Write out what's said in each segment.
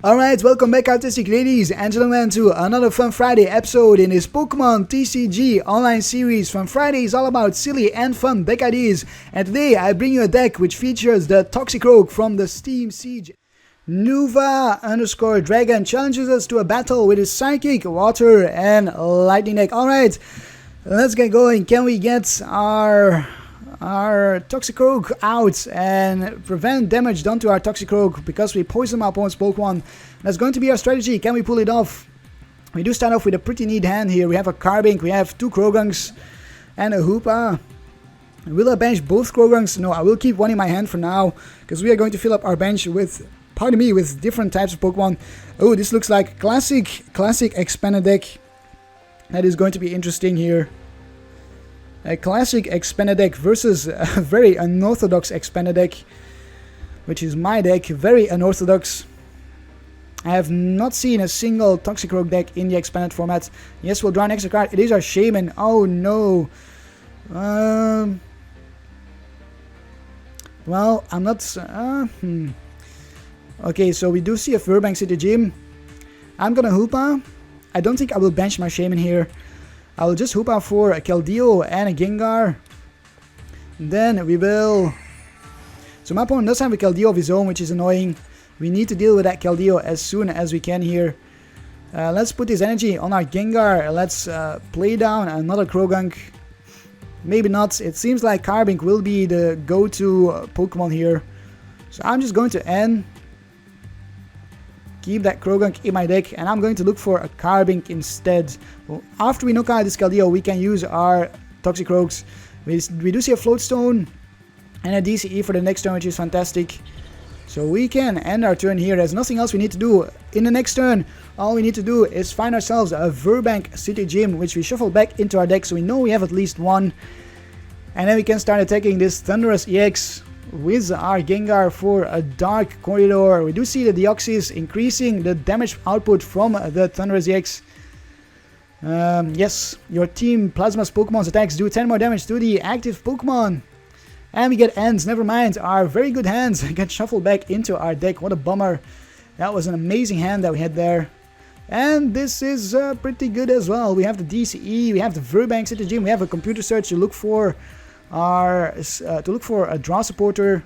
Alright, welcome back artistic ladies and gentlemen to another Fun Friday episode in this Pokémon TCG Online series. Fun Friday is all about silly and fun deck ideas, and today I bring you a deck which features the Toxicroak from the Steam Siege. Nuva_Dragon challenges us to a battle with his Psychic, Water and Lightning deck. Alright, let's get going. Can we get our Toxicroak out and prevent damage done to our Toxicroak because we poison our opponent's Pokemon? That's going to be our strategy. Can we pull it off? We do start off with a pretty neat hand here. We have a Carbink, we have two Croagunks and a Hoopa. Will I bench both Croagunks? No, I will keep one in my hand for now because we are going to fill up our bench with, pardon me, with different types of Pokemon. Oh, this looks like classic expanded deck. That is going to be interesting here. A classic expanded deck versus a very unorthodox expanded deck, which is my deck, very unorthodox. I have not seen a single Toxicroak deck in the expanded format. Yes, we'll draw an extra card. It is our Shaymin. Oh no. Well, I'm not... Okay, so we do see a Furbank City Gym. I'm gonna Hoopa. I don't think I will bench my Shaymin here. I will just Hoopa for a Keldeo and a Gengar. Then we will... So my opponent does have a Keldeo of his own, which is annoying. We need to deal with that Keldeo as soon as we can here. Let's put his energy on our Gengar. Let's play down another Croagunk. Maybe not. It seems like Carbink will be the go-to Pokemon here. So I'm just going to end. Keep that Croagunk in my deck, and I'm going to look for a Carbink instead. Well, after we knock out this Keldeo, we can use our Toxicroaks. We do see a Float Stone and a DCE for the next turn, which is fantastic. So we can end our turn here. There's nothing else we need to do. In the next turn, all we need to do is find ourselves a Furbank City Gym, which we shuffle back into our deck, so we know we have at least one. And then we can start attacking this Thundurus EX with our Gengar for a Dark Corridor. We do see the Deoxys increasing the damage output from the Thundurus EX. Yes, your Team Plasma's Pokemon's attacks do 10 more damage to the active Pokemon. And we get ends, never mind, our very good hands get shuffled back into our deck. What a bummer. That was an amazing hand that we had there. And this is pretty good as well. We have the DCE, we have the Furbank City Gym, we have a Computer Search to look for a draw supporter.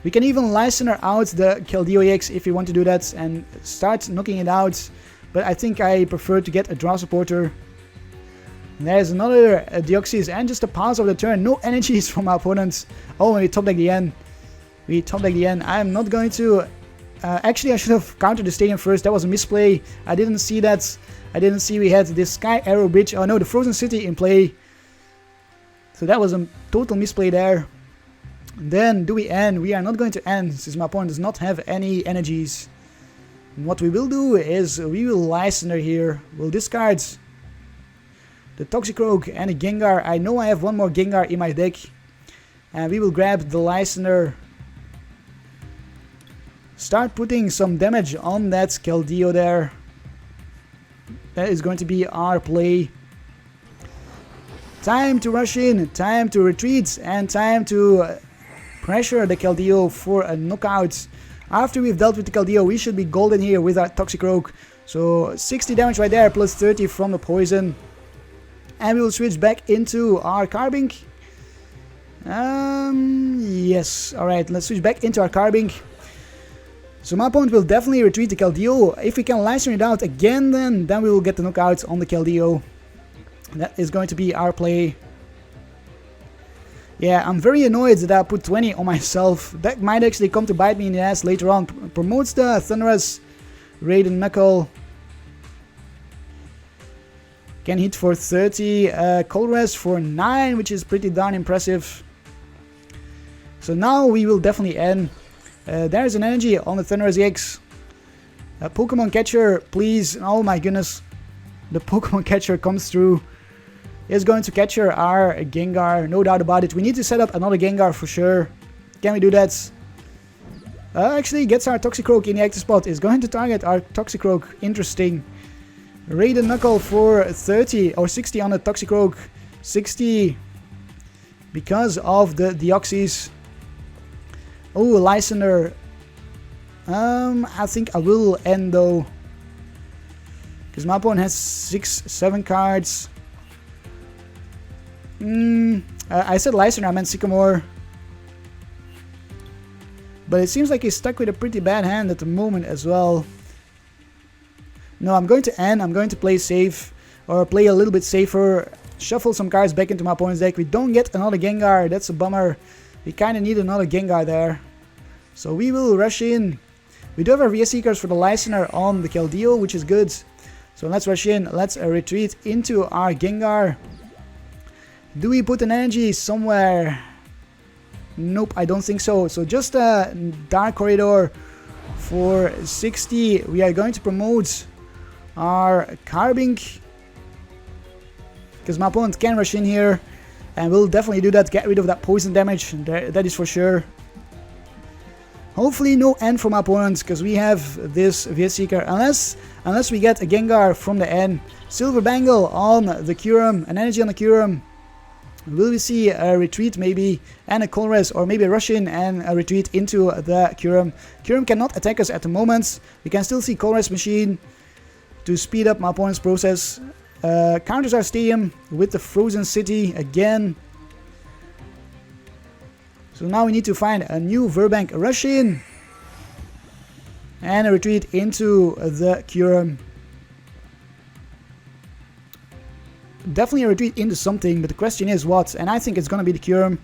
We can even Lysandre out the Keldeo-EX if we want to do that and start knocking it out, but I think I prefer to get a draw supporter. There's another Deoxys and just a pass of the turn. No energies from our opponents. Oh, and we top deck the end. I'm not going to... actually, I should have countered the stadium first. That was a misplay. I didn't see that. I didn't see we had this Sky Arrow Bridge. Oh no, the Frozen City in play. So that was a total misplay there. Then do we end? We are not going to end since my opponent does not have any energies. And what we will do is we will Lysandre here. We'll discard the Toxicroak and a Gengar. I know I have one more Gengar in my deck. And we will grab the Lysandre. Start putting some damage on that Keldeo there. That is going to be our play. Time to rush in, time to retreat, and time to pressure the Keldeo for a knockout. After we've dealt with the Keldeo, we should be golden here with our Toxicroak. So 60 damage right there, plus 30 from the poison. And we will switch back into our Carbink. Yes, alright, let's switch back into our Carbink. So my opponent will definitely retreat the Keldeo. If we can Lysandre it out again, then we will get the knockout on the Keldeo. That is going to be our play. Yeah, I'm very annoyed that I put 20 on myself. That might actually come to bite me in the ass later on. Promotes the Thundurus, Raiden Knuckle. Can hit for 30. Colress for 9, which is pretty darn impressive. So now we will definitely end. There's an energy on the Thundurus EX. Pokemon Catcher, please. Oh my goodness. The Pokemon Catcher comes through. Is going to capture our Gengar, no doubt about it. We need to set up another Gengar for sure. Can we do that? Actually, gets our Toxicroak in the active spot. Is going to target our Toxicroak. Interesting. Raiden Knuckle for 30 or 60 on the Toxicroak. 60 because of the Deoxys. Oh, Lysandre I think I will end though, because my opponent has 6-7 cards. I said Lysandre, I meant Sycamore. But it seems like he's stuck with a pretty bad hand at the moment as well. No, I'm going to end. I'm going to play safe, or play a little bit safer. Shuffle some cards back into my opponent's deck. We don't get another Gengar. That's a bummer. We kind of need another Gengar there. So we will rush in. We do have our VS Seekers for the Lysandre on the Keldeo, which is good. So let's rush in. Let's retreat into our Gengar. Do we put an energy somewhere? Nope, I don't think so. So just a Dark Corridor for 60. We are going to promote our Carbink, because my opponent can rush in here, and we'll definitely do that. Get rid of that poison damage, that is for sure. Hopefully no end for my opponents, because we have this VS Seeker, unless we get a Gengar from the end. Silver Bangle on the Kyurem, an energy on the Kyurem. Will we see a retreat maybe, and a Colress, or maybe a rush in and a retreat into the Kyurem? Kyurem cannot attack us at the moment. We can still see Colress Machine to speed up my opponent's process. Counters our stadium with the Frozen City again. So now we need to find a new Verbank, rush in, and a retreat into the Kyurem. Definitely a retreat into something, but the question is what, and I think it's gonna be the Kyurem.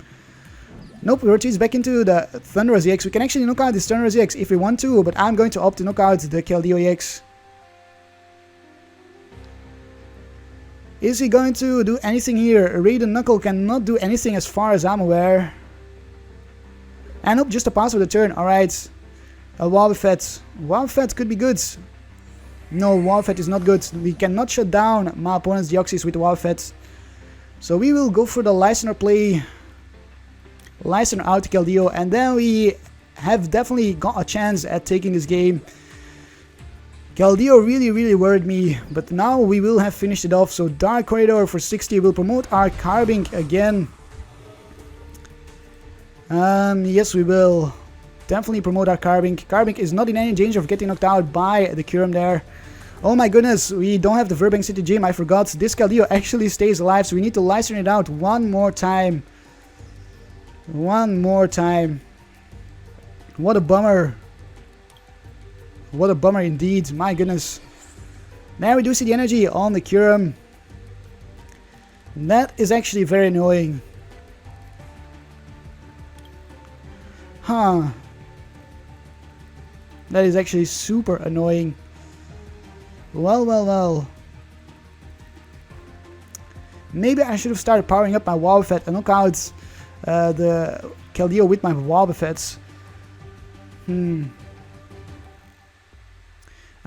Nope, we retreat back into the Thundurus EX. We can actually knock out this Thundurus EX if we want to, but I'm going to opt to knock out the Keldeo-EX. Is he going to do anything here? Raiden Knuckle cannot do anything as far as I'm aware. And nope, just a pass with a turn. Alright. A Wobbuffet. Wobbuffet could be good. No, Wobbuffet is not good. We cannot shut down my opponent's Deoxys with the Wobbuffet. So we will go for the Lysandre play. Lysandre out to Keldeo, and then we have definitely got a chance at taking this game. Keldeo really worried me, but now we will have finished it off. So Dark Corridor for 60 will promote our Carbink again. Yes, we will definitely promote our Carbink. Carbink is not in any danger of getting knocked out by the Kyurem there. Oh my goodness, we don't have the Verbank City Gym, I forgot. This Keldeo actually stays alive, so we need to Lysandre it out one more time. One more time. What a bummer. What a bummer indeed, my goodness. Now we do see the energy on the Kyurem. That is actually very annoying. Huh. That is actually super annoying. Well. Maybe I should have started powering up my Wobbuffet and knock out the Keldeo with my Wobbuffets.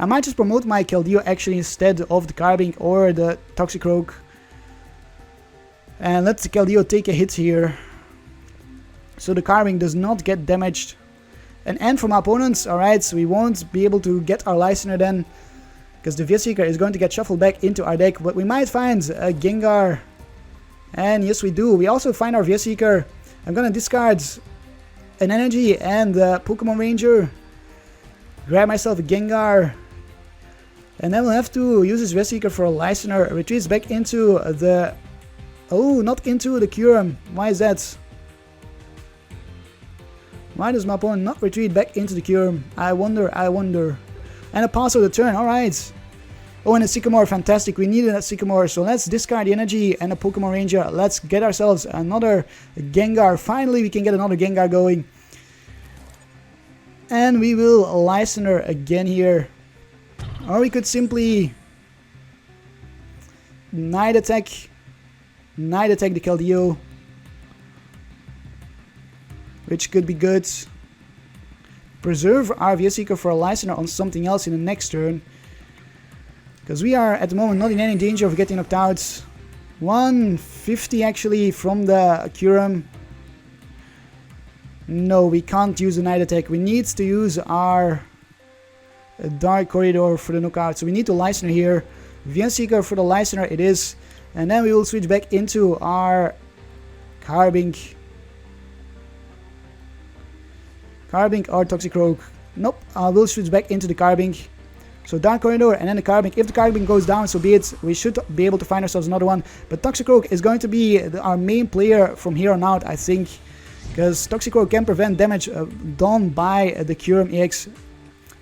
I might just promote my Keldeo actually instead of the Carbink or the Toxicroak. And let the Keldeo take a hit here, so the Carbink does not get damaged. An end from our opponents, alright, so we won't be able to get our Lysandre then, because the VS Seeker is going to get shuffled back into our deck, but we might find a Gengar. And yes, we do. We also find our VS Seeker. I'm gonna discard an energy and the Pokemon Ranger. Grab myself a Gengar. And then we'll have to use this VS Seeker for a Lysandre. Retreats back into the... Oh, not into the Kyurem. Why is that? Why does my opponent not retreat back into the Kyurem? I wonder. And a pass of the turn, alright. Oh, and a Sycamore, fantastic. We needed a Sycamore, so let's discard the energy and a Pokemon Ranger. Let's get ourselves another Gengar. Finally, we can get another Gengar going. And we will Lysandre again here. Or we could simply Night Attack the Keldeo, which could be good. Preserve our VS Seeker for a Lysandre on something else in the next turn, because we are at the moment not in any danger of getting knocked out. 150 actually from the Kyurem. No, we can't use the Night Attack. We need to use our Dark Corridor for the knockout. So we need to Lysandre here. VS Seeker for the Lysandre it is. And then we will switch back into our Carbink. Carbink or Toxicroak. Nope, we'll switch back into the Carbink. So Dark Corridor and then the Carbink. If the Carbink goes down, so be it. We should be able to find ourselves another one. But Toxicroak is going to be our main player from here on out, I think. Because Toxicroak can prevent damage done by the Kyurem-EX.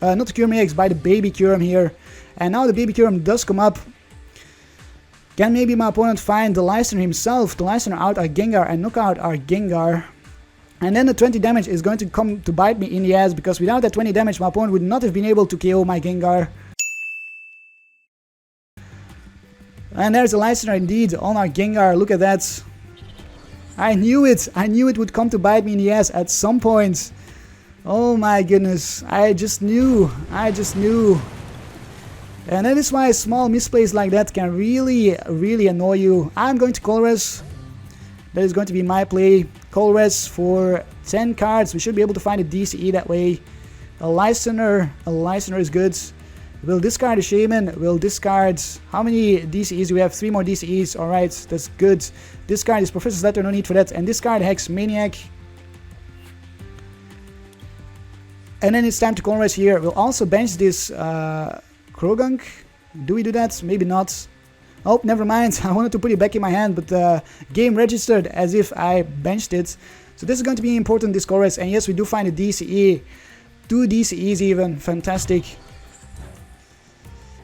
Not the Kyurem-EX, by the baby Kyurem here. And now the baby Kyurem does come up. Can maybe my opponent find the Lysandre himself? The Lysandre out our Gengar and knock out our Gengar. And then the 20 damage is going to come to bite me in the ass, because without that 20 damage my opponent would not have been able to KO my Gengar. And there's a Lysandre indeed on our Gengar, look at that. I knew it would come to bite me in the ass at some point. Oh my goodness, I just knew. And that is why small misplays like that can really annoy you. I'm going to Colress. That is going to be my play. Colress for 10 cards. We should be able to find a DCE that way. A Lysandre is good. We'll discard a Shaymin. We'll discard... How many DCEs do we have? 3 more DCEs. Alright, that's good. Discard is Professor's Letter, no need for that. And discard Hex Maniac. And then it's time to Colress here. We'll also bench this Croagunk. Do we do that? Maybe not. Oh, never mind. I wanted to put it back in my hand, but the game registered as if I benched it. So this is going to be important, this Colress. And yes, we do find a DCE. 2 DCEs even. Fantastic.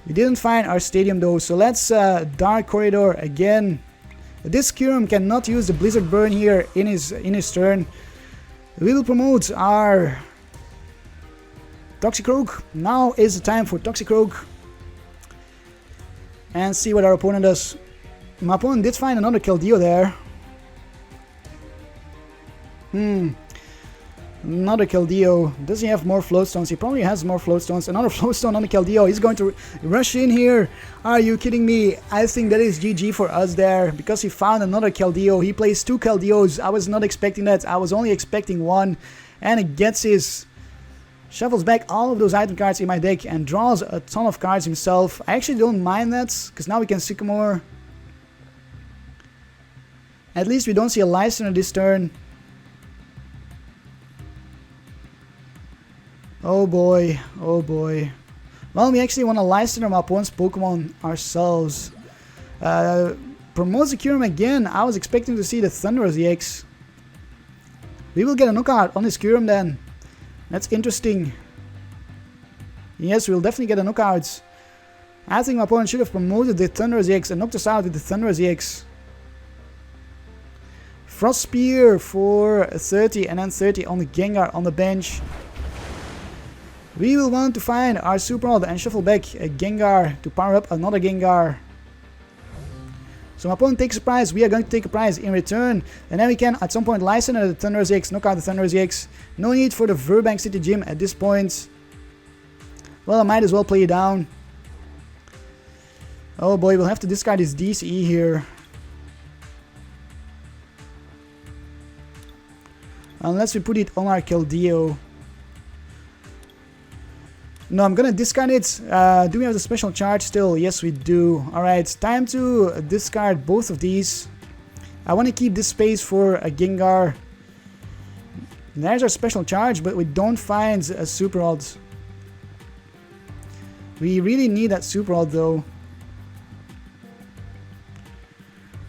We didn't find our stadium though, so let's Dark Corridor again. This Kyurem cannot use the Blizzard Burn here in his turn. We will promote our Toxicroak. Now is the time for Toxicroak. And see what our opponent does. My opponent did find another Keldeo there. Another Keldeo. Does he have more float stones? He probably has more float stones. Another float stone on the Keldeo. He's going to rush in here. Are you kidding me? I think that is GG for us there. Because he found another Keldeo. He plays 2 Keldeos. I was not expecting that. I was only expecting 1. And it gets his... Shuffles back all of those item cards in my deck and draws a ton of cards himself. I actually don't mind that. Because now we can Sycamore. At least we don't see a Lysandre this turn. Oh boy, oh boy. Well, we actually want to Lysandre my opponent's Pokemon ourselves. Promotes the Kyurem again. I was expecting to see the Thundurus EX. We will get a knockout on this Kyurem then. That's interesting. Yes, we'll definitely get a knockout. I think my opponent should have promoted the Thundurus EX and knocked us out with the Thundurus EX. Frost Spear for 30 and then 30 on the Gengar on the bench. We will want to find our Super Rod and shuffle back a Gengar to power up another Gengar. So my opponent takes a prize, we are going to take a prize in return. And then we can at some point Lysandre the Thundurus EX, knock out the Thundurus EX. No need for the Verbank City Gym at this point. Well, I might as well play it down. Oh boy, we'll have to discard this DCE here. Unless we put it on our Keldeo. No, I'm gonna discard it. Do we have the special charge still? Yes, we do. Alright, time to discard both of these. I want to keep this space for a Gengar. There's our special charge, but we don't find a Super Rod. We really need that Super Rod though.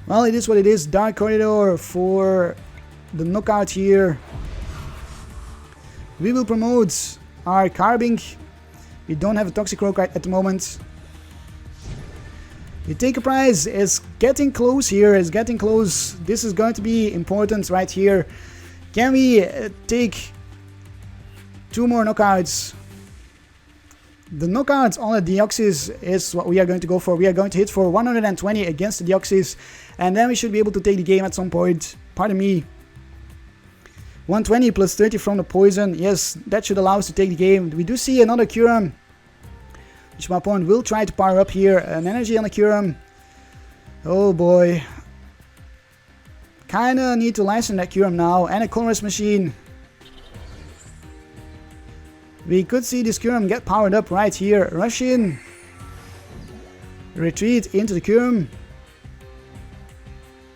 Well, it is what it is. Dark Corridor for the knockout here. We will promote our Carbink. We don't have a Toxicroak right at the moment. We take a prize. It's getting close here. It's getting close. This is going to be important right here. Can we take 2 more knockouts? The knockouts on the Deoxys is what we are going to go for. We are going to hit for 120 against the Deoxys. And then we should be able to take the game at some point. Pardon me. 120 plus 30 from the poison. Yes, that should allow us to take the game. We do see another Kyurem, which my opponent will try to power up here. An energy on the Kyurem. Oh boy. Kinda need to Lysandre that Kyurem now. And a Colress machine. We could see this Kyurem get powered up right here. Rush in. Retreat into the Kyurem.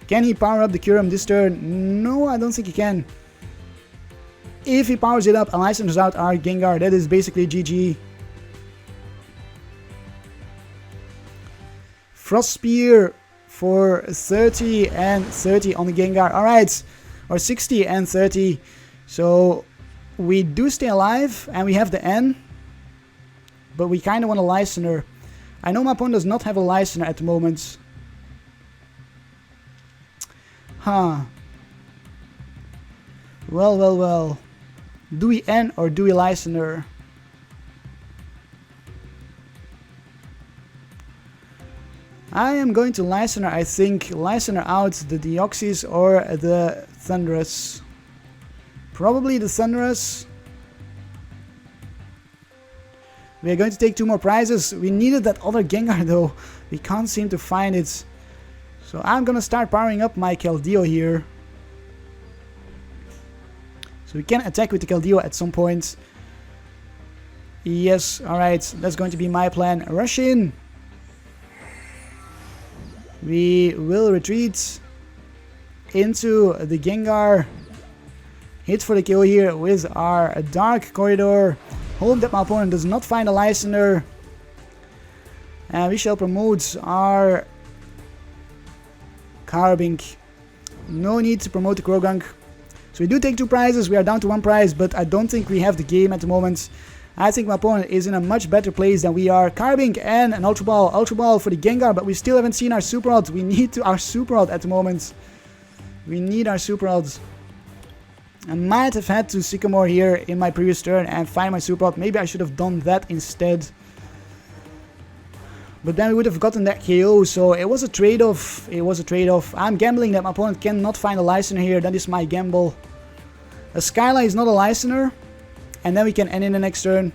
Can he power up the Kyurem this turn? No, I don't think he can. If he powers it up and Lysandre's out our Gengar, that is basically GG. Frost Spear for 30 and 30 on the Gengar. Alright, or 60 and 30. So we do stay alive and we have the N. But we kind of want a Lysandre. I know my opponent does not have a Lysandre at the moment. Huh. Well. Do we N or do we Lysandre? I am going to Lysandre, I think. Lysandre out the Deoxys or the Thundurus. Probably the Thundurus. We are going to take 2 more prizes. We needed that other Gengar though. We can't seem to find it. So I'm gonna start powering up my Keldeo here. So we can attack with the Keldeo at some point. Yes, alright. That's going to be my plan. Rush in. We will retreat into the Gengar. Hit for the kill here with our Dark Corridor. Hope that my opponent does not find a Lysandre. And we shall promote our Carbink. No need to promote the Croagunk. So we do take 2 prizes. We are down to 1 prize, but I don't think we have the game at the moment. I think my opponent is in a much better place than we are. Carbink and an Ultra Ball. Ultra Ball for the Gengar, but we still haven't seen our Super Rod. We need our Super Rod at the moment. We need our Super Rod. I might have had to Sycamore here in my previous turn and find my Super Rod. Maybe I should have done that instead. But then we would have gotten that KO, so it was a trade-off. It was a trade-off. I'm gambling that my opponent cannot find a Lysandre here. That is my gamble. A Skyline is not a Lysandre. And then we can end in the next turn.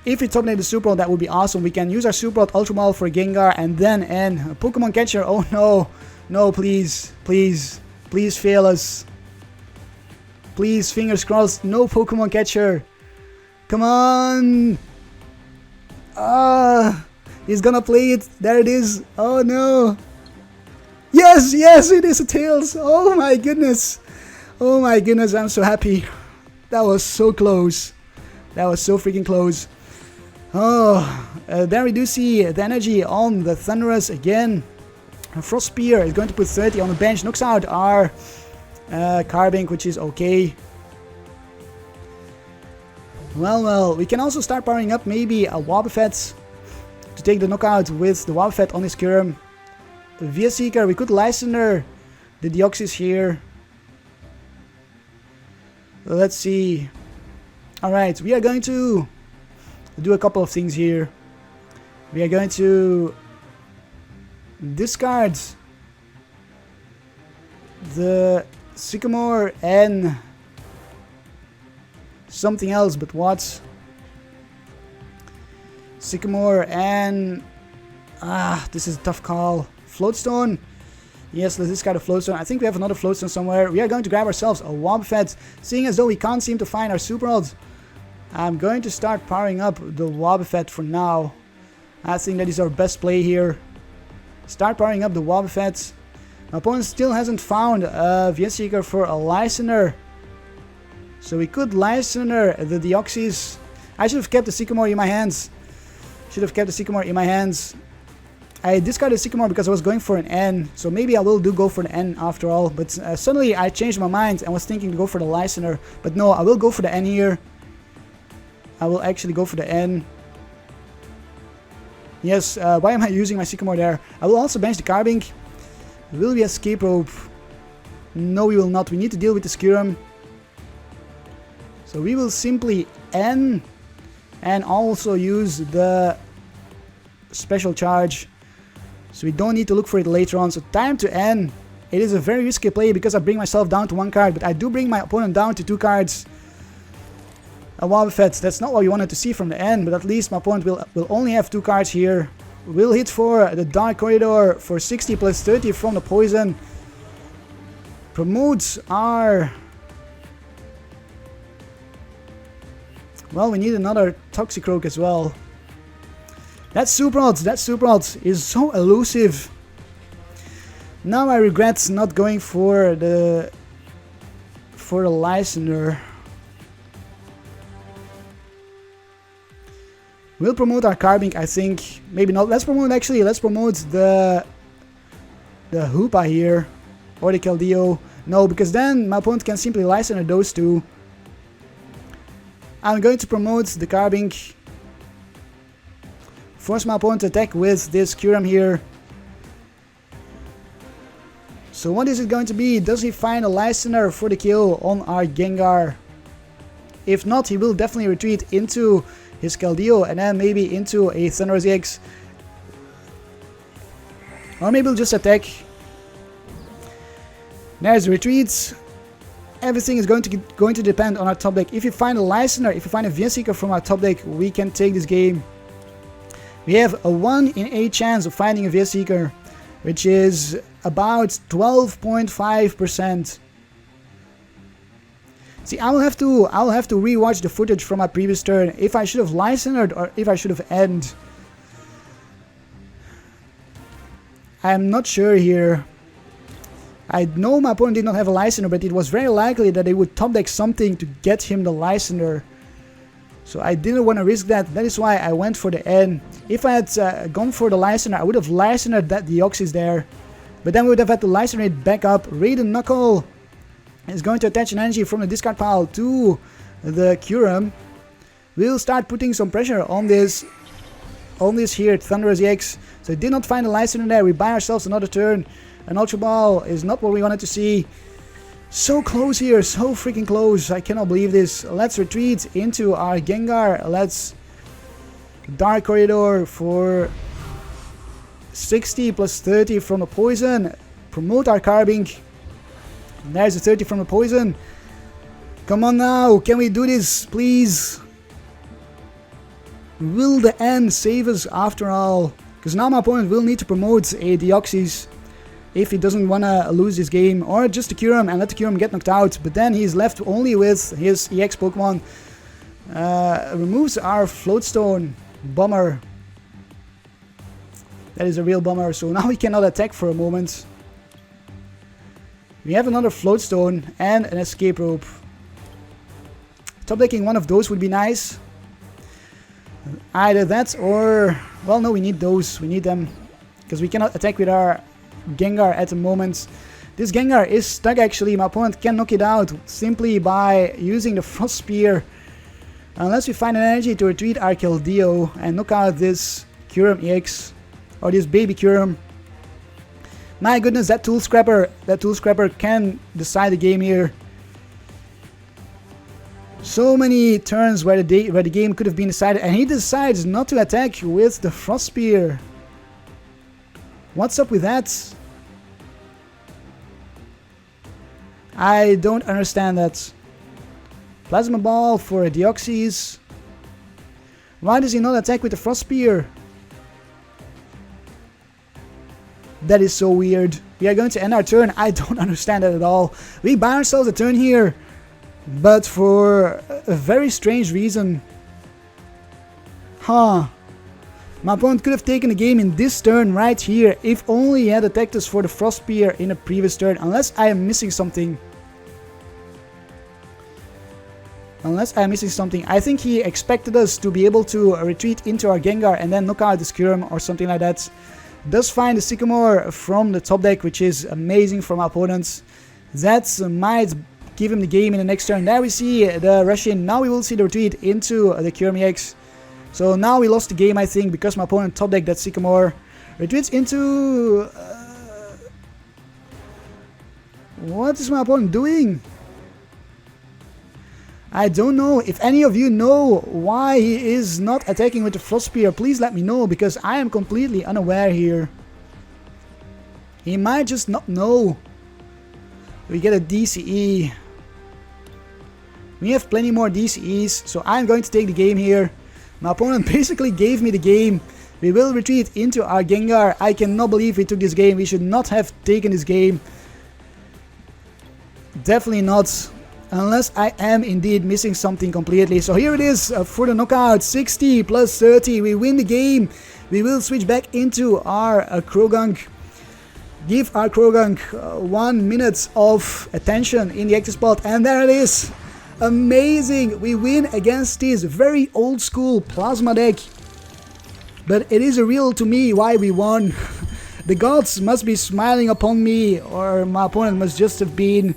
If we top lane the Super Rod, that would be awesome. We can use our Super Rod Ultra Ball for Gengar and then end. A Pokemon Catcher. Oh no. No, please. Please. Please fail us. Please, fingers crossed. No Pokemon Catcher. Come on. He's gonna play it. There it is. Oh no. Yes, it is a Tails. Oh my goodness. Oh my goodness, I'm so happy. That was so close. That was so freaking close. Oh, there we do see the energy on the Thundurus again. Frost Spear is going to put 30 on the bench. Knocks out our Carbink, which is okay. Well, we can also start powering up maybe a Wobbuffet to take the knockout with the Wobbuffet on his Kyurem. Via Seeker, we could Lysandre the Deoxys here. Let's see. Alright, we are going to do a couple of things here. We are going to discard the Sycamore and something else, but what? Sycamore and this is a tough call. Floatstone. Yes, let's discard a Floatstone. I think we have another Floatstone somewhere. We are going to grab ourselves a Wobbuffet, seeing as though we can't seem to find our Super Rod. I'm going to start powering up the Wobbuffet for now. I think that is our best play here. Start powering up the Wobbuffet. My opponent still hasn't found a Vietseeker for a Lysandre. So we could Lysandre the Deoxys. I should have kept the Sycamore in my hands. I discarded Sycamore because I was going for an N. So maybe I will go for an N after all. But suddenly I changed my mind and was thinking to go for the Lysandre. But no, I will go for the N here. I will actually go for the N. Yes, why am I using my Sycamore there? I will also bench the Carbink. Will we escape rope? No, we will not. We need to deal with the Kyurem. So we will simply N and also use the special charge. So we don't need to look for it later on. So time to N. It is a very risky play because I bring myself down to 1 card, but I do bring my opponent down to 2 cards. A Wobbuffet, that's not what we wanted to see from the N, but at least my opponent will only have 2 cards here. We'll hit for the Dark Corridor for 60 plus 30 from the poison. Promotes our... Well, we need another Toxicroak as well. That Super Rod is so elusive. Now I regret not going for the for the Lysandre. We'll promote our Carbink, I think. Maybe not. Let's promote the Hoopa here. Or the Keldeo. No, because then my opponent can simply Lysandre those two. I'm going to promote the Carbink. Force my opponent to attack with this Kyurem here. So what is it going to be? Does he find a Lysandre for the kill on our Gengar? If not, he will definitely retreat into his Keldeo and then maybe into a Thundurus EX. Or maybe he'll just attack. There's the retreats. Everything is going to depend on our top deck. If you find a Lysandre, if you find a Seeker from our top deck, we can take this game. We have a 1 in 8 chance of finding a Seeker, which is about 12.5%. See, I'll have to rewatch the footage from my previous turn if I should have Lysandred or if I should have ended. I'm not sure here. I know my opponent did not have a Lysandre, but it was very likely that they would top deck something to get him the Lysandre. So I didn't want to risk that. That is why I went for the N. If I had gone for the Lysandre, I would have Lysandred that Deoxys there. But then we would have had to Lysandre it back up. Raiden Knuckle is going to attach an energy from the discard pile to the Kyurem. We'll start putting some pressure on this here Thundurus EX. So I did not find a Lysandre there. We buy ourselves another turn. An Ultra Ball is not what we wanted to see. So close here, so freaking close. I cannot believe this. Let's retreat into our Gengar. Let's Dark Corridor for 60 plus 30 from the poison. Promote our Carbink. There's the 30 from the poison. Come on now, can we do this, please? Will the N save us after all? Because now my opponent will need to promote a Deoxys if he doesn't want to lose this game, or just the Kyurem and let the Kyurem get knocked out, but then he's left only with his EX Pokemon. Removes our Floatstone. Bummer. That is a real bummer, so now we cannot attack for a moment. We have another Floatstone and an Escape Rope. Top decking one of those would be nice. Either that or... well, no, we need those. We need them. Because we cannot attack with our Gengar at the moment. This Gengar is stuck actually. My opponent can knock it out simply by using the Frost Spear. Unless we find an energy to retreat our Keldeo and knock out this Kyurem EX. Or this baby Kyurem. My goodness, that Tool Scrapper can decide the game here. So many turns where the game could have been decided, and he decides not to attack with the Frost Spear. What's up with that? I don't understand that. Plasma Ball for a Deoxys. Why does he not attack with the Frost Spear? That is so weird. We are going to end our turn. I don't understand that at all. We buy ourselves a turn here, but for a very strange reason. Huh. My opponent could have taken the game in this turn right here if only he had attacked us for the Frost Spear in a previous turn. Unless I am missing something. I think he expected us to be able to retreat into our Gengar and then knock out the Kyurem or something like that. Does find the Sycamore from the top deck, which is amazing from our opponents. That might give him the game in the next turn. There we see the rush in. Now we will see the retreat into the Kyurem EX. So now we lost the game, I think, because my opponent top deck that Sycamore. Retreats into... what is my opponent doing? I don't know. If any of you know why he is not attacking with the Frost Spear, please let me know, because I am completely unaware here. He might just not know. We get a DCE. We have plenty more DCEs, so I'm going to take the game here. My opponent basically gave me the game. We will retreat into our Gengar. I cannot believe we took this game. We should not have taken this game. Definitely not. Unless I am indeed missing something completely. So here it is for the knockout. 60 plus 30. We win the game. We will switch back into our Croagunk. give our Croagunk 1 minute of attention in the active spot, and there it is. Amazing! We win against this very old school Plasma deck. But it is a real to me why we won. The gods must be smiling upon me, or my opponent must just have been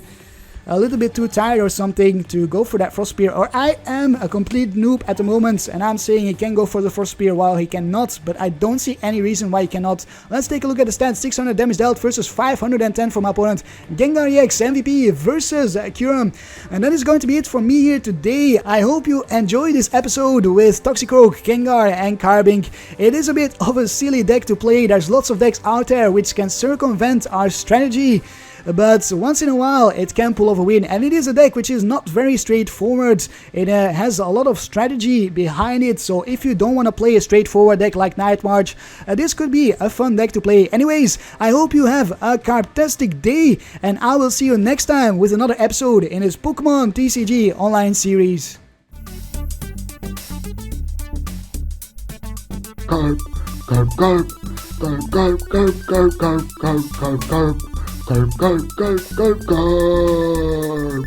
a little bit too tired or something to go for that Frost Spear, or I am a complete noob at the moment and I'm saying he can go for the Frost Spear while he cannot, but I don't see any reason why he cannot. Let's take a look at the stats. 600 damage dealt versus 510 from my opponent. Gengar-EX MVP versus Kyurem. And that is going to be it for me here today. I hope you enjoyed this episode with Toxicroak, Gengar and Carbink. It is a bit of a silly deck to play. There's lots of decks out there which can circumvent our strategy, but once in a while it can pull off a win, and it is a deck which is not very straightforward. It has a lot of strategy behind it, so if you don't want to play a straightforward deck like Night March, this could be a fun deck to play. Anyways, I hope you have a Carptastic day, and I will see you next time with another episode in this Pokémon TCG Online series. Karp, Karp, Karp, Karp, Karp, Karp, Karp, Karp, Karp, Karp, Karp. Karp, Karp, Karp, Karp, Karp.